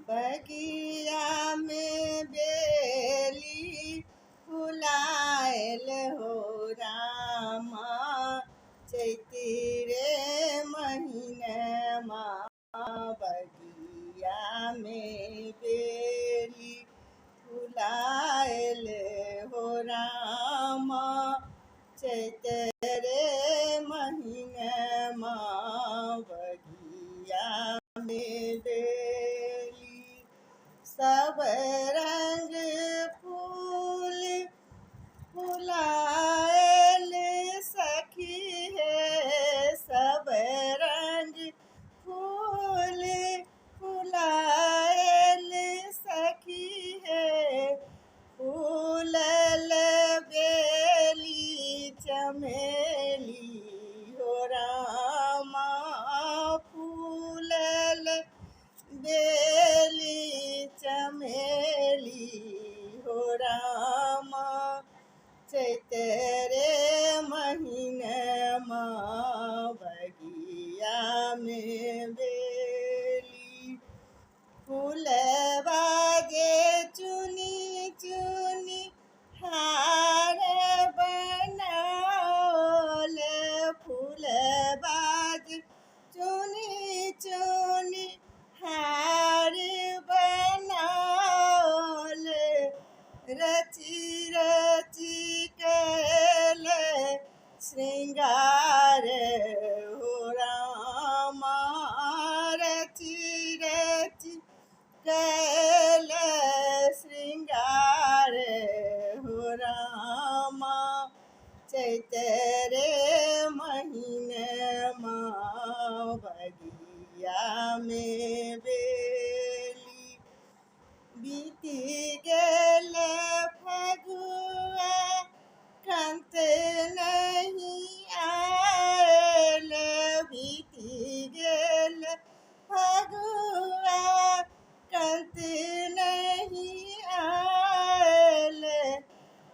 बगिया में बेली फुलायल हो रामा, चैती रे महीनमा बगिया में बेली फुलायल हो रामा, चैत रे महीनमा बगिया में बेली। सब रंग फूल फुलायल सखी है, सब रंग फूल फुलायल सखी है, फूलल बेली चमेली हो रामा, फूलल बेली चमेली हो रामा, चैत रे महीनमा बगिया में बेली। फूलवा जे चुनी चुनी हार बनाओल, फूलवा जे चुनी चुनी हार बनाओल, रची रची कैल श्रृंगार हो रामा, रची रची कैल श्रृंगार हो रामा, चैत रे महीनमा बगिया में बेली। बीती गेल फगुआ कंत नहीं आयल, बीती गेल फगुआ कंत नहीं आयल,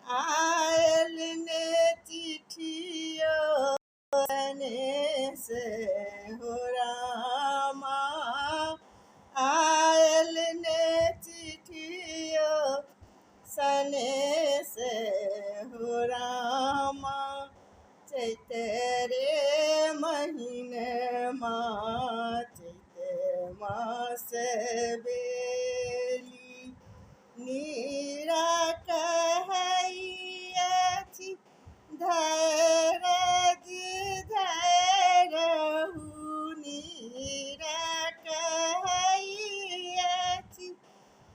आयल ने चिट्ठियों सनेस हो रामा, आयल ने चिट्ठियों सनेस हो रामा, चैत रे महीनमा चैत मास बेली। नीरा कहैयाछि धैरज धरहु, नीरा कहैयाछि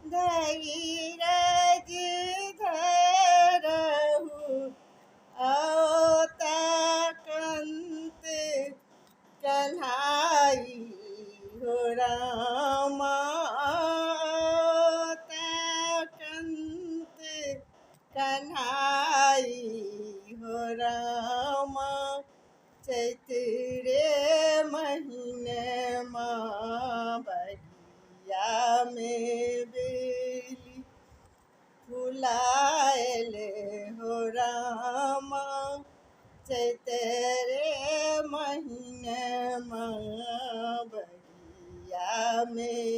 धैरज धरहु, औतकंत कन्हाई हो रामा, औतकंत कन्हाई हो रामा, चैत रे महीनमा बगिया में बेली फुलायल हो रामा, चैत रे महीनमा बगिया में